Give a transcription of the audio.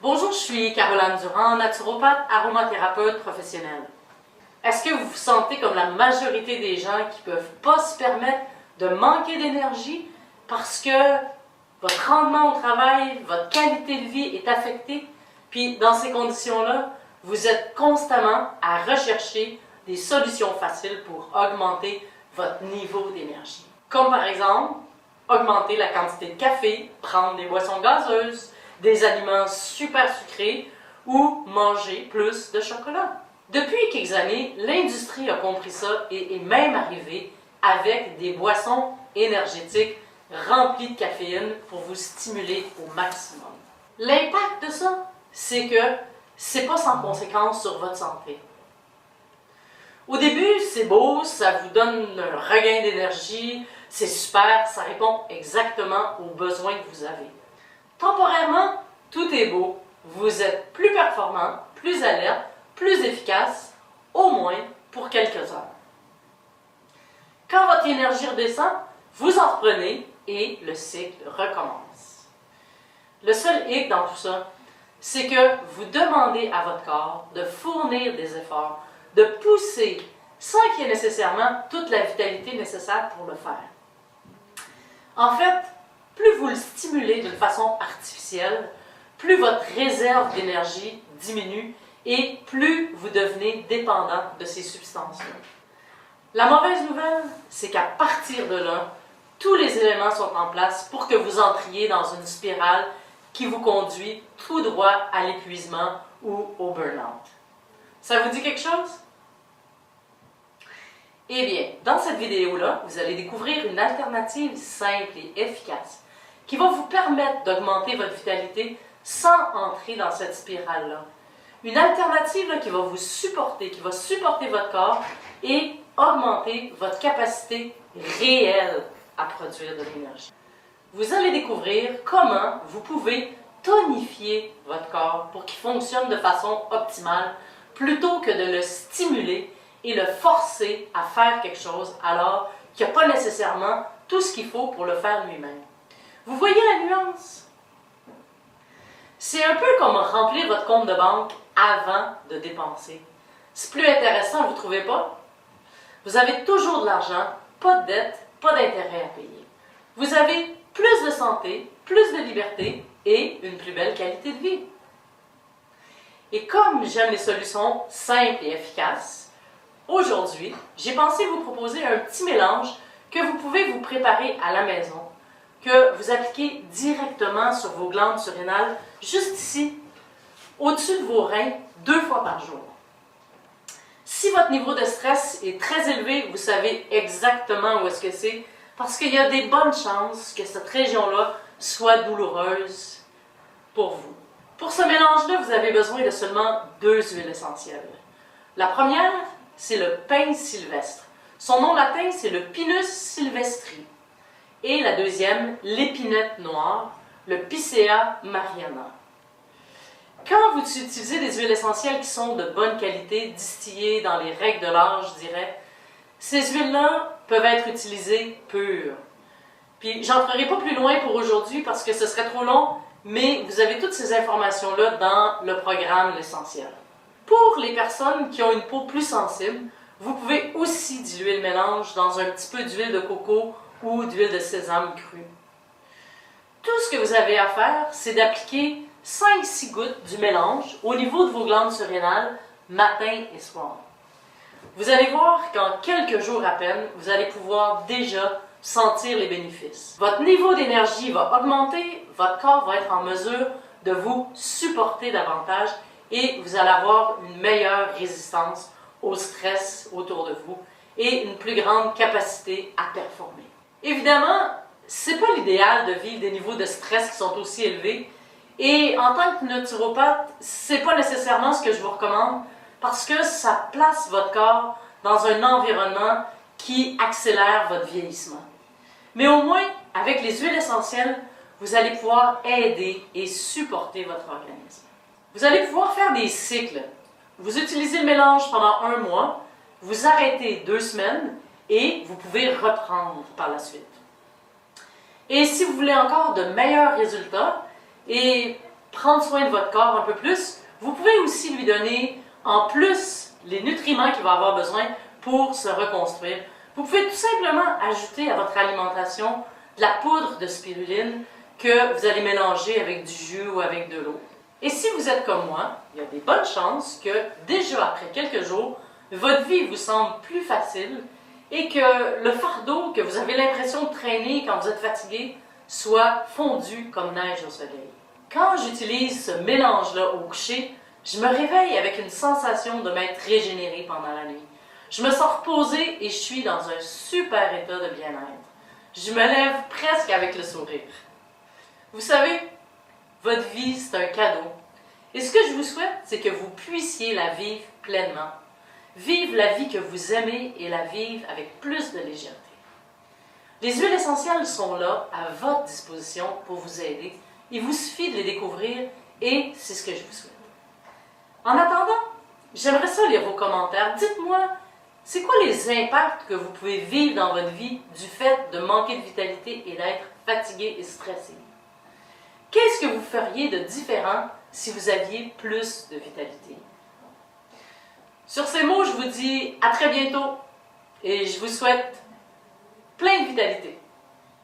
Bonjour, je suis Caroline Durand, naturopathe, aromathérapeute professionnelle. Est-ce que vous vous sentez comme la majorité des gens qui ne peuvent pas se permettre de manquer d'énergie parce que votre rendement au travail, votre qualité de vie est affectée? Puis dans ces conditions-là, vous êtes constamment à rechercher des solutions faciles pour augmenter votre niveau d'énergie. Comme par exemple, augmenter la quantité de café, prendre des boissons gazeuses, des aliments super sucrés ou manger plus de chocolat. Depuis quelques années, l'industrie a compris ça et est même arrivée avec des boissons énergétiques remplies de caféine pour vous stimuler au maximum. L'impact de ça, c'est que c'est pas sans conséquence sur votre santé. Au début, c'est beau, ça vous donne un regain d'énergie, c'est super, ça répond exactement aux besoins que vous avez. Temporairement, tout est beau, vous êtes plus performant, plus alerte, plus efficace, au moins pour quelques heures. Quand votre énergie redescend, vous en reprenez et le cycle recommence. Le seul hic dans tout ça, c'est que vous demandez à votre corps de fournir des efforts, de pousser, sans qu'il y ait nécessairement toute la vitalité nécessaire pour le faire. En fait, plus vous le stimulez d'une façon artificielle, plus votre réserve d'énergie diminue et plus vous devenez dépendant de ces substances-là. La mauvaise nouvelle, c'est qu'à partir de là, tous les éléments sont en place pour que vous entriez dans une spirale qui vous conduit tout droit à l'épuisement ou au burn-out. Ça vous dit quelque chose? Eh bien, dans cette vidéo-là, vous allez découvrir une alternative simple et efficace qui va vous permettre d'augmenter votre vitalité sans entrer dans cette spirale-là. Une alternative là, qui va vous supporter, qui va supporter votre corps et augmenter votre capacité réelle à produire de l'énergie. Vous allez découvrir comment vous pouvez tonifier votre corps pour qu'il fonctionne de façon optimale plutôt que de le stimuler et le forcer à faire quelque chose alors qu'il n'y a pas nécessairement tout ce qu'il faut pour le faire lui-même. Vous voyez la nuance? C'est un peu comme remplir votre compte de banque avant de dépenser. C'est plus intéressant, vous ne trouvez pas? Vous avez toujours de l'argent, pas de dette, pas d'intérêt à payer. Vous avez plus de santé, plus de liberté et une plus belle qualité de vie. Et comme j'aime les solutions simples et efficaces, aujourd'hui, j'ai pensé vous proposer un petit mélange que vous pouvez vous préparer à la maison, que vous appliquez directement sur vos glandes surrénales, juste ici, au-dessus de vos reins, 2 fois par jour. Si votre niveau de stress est très élevé, vous savez exactement où est-ce que c'est, parce qu'il y a des bonnes chances que cette région-là soit douloureuse pour vous. Pour ce mélange-là, vous avez besoin de seulement 2 huiles essentielles. La première, c'est le pin sylvestre. Son nom latin, c'est le Pinus sylvestri. Et la deuxième, l'épinette noire, le Picea mariana. Quand vous utilisez des huiles essentielles qui sont de bonne qualité, distillées dans les règles de l'art, je dirais, ces huiles-là peuvent être utilisées pures. Puis, j'entrerai pas plus loin pour aujourd'hui parce que ce serait trop long, mais vous avez toutes ces informations-là dans le programme L'Essentiel. Pour les personnes qui ont une peau plus sensible, vous pouvez aussi diluer le mélange dans un petit peu d'huile de coco ou d'huile de sésame crue. Tout ce que vous avez à faire, c'est d'appliquer 5-6 gouttes du mélange au niveau de vos glandes surrénales, matin et soir. Vous allez voir qu'en quelques jours à peine, vous allez pouvoir déjà sentir les bénéfices. Votre niveau d'énergie va augmenter, votre corps va être en mesure de vous supporter davantage et vous allez avoir une meilleure résistance au stress autour de vous et une plus grande capacité à performer. Évidemment, ce n'est pas l'idéal de vivre des niveaux de stress qui sont aussi élevés et en tant que naturopathe, ce n'est pas nécessairement ce que je vous recommande parce que ça place votre corps dans un environnement qui accélère votre vieillissement. Mais au moins, avec les huiles essentielles, vous allez pouvoir aider et supporter votre organisme. Vous allez pouvoir faire des cycles. Vous utilisez le mélange pendant 1 mois, vous arrêtez 2 semaines et vous pouvez reprendre par la suite. Et si vous voulez encore de meilleurs résultats et prendre soin de votre corps un peu plus, vous pouvez aussi lui donner en plus les nutriments qu'il va avoir besoin pour se reconstruire. Vous pouvez tout simplement ajouter à votre alimentation de la poudre de spiruline que vous allez mélanger avec du jus ou avec de l'eau. Et si vous êtes comme moi, il y a des bonnes chances que déjà après quelques jours, votre vie vous semble plus facile et que le fardeau que vous avez l'impression de traîner quand vous êtes fatigué soit fondu comme neige au soleil. Quand j'utilise ce mélange-là au coucher, je me réveille avec une sensation de m'être régénéré pendant la nuit. Je me sens reposé et je suis dans un super état de bien-être. Je me lève presque avec le sourire. Vous savez, votre vie, c'est un cadeau. Et ce que je vous souhaite, c'est que vous puissiez la vivre pleinement. Vivre la vie que vous aimez et la vivre avec plus de légèreté. Les huiles essentielles sont là, à votre disposition, pour vous aider. Il vous suffit de les découvrir et c'est ce que je vous souhaite. En attendant, j'aimerais ça lire vos commentaires. Dites-moi, c'est quoi les impacts que vous pouvez vivre dans votre vie du fait de manquer de vitalité et d'être fatigué et stressé? Qu'est-ce que vous feriez de différent si vous aviez plus de vitalité? Sur ces mots, je vous dis à très bientôt et je vous souhaite plein de vitalité.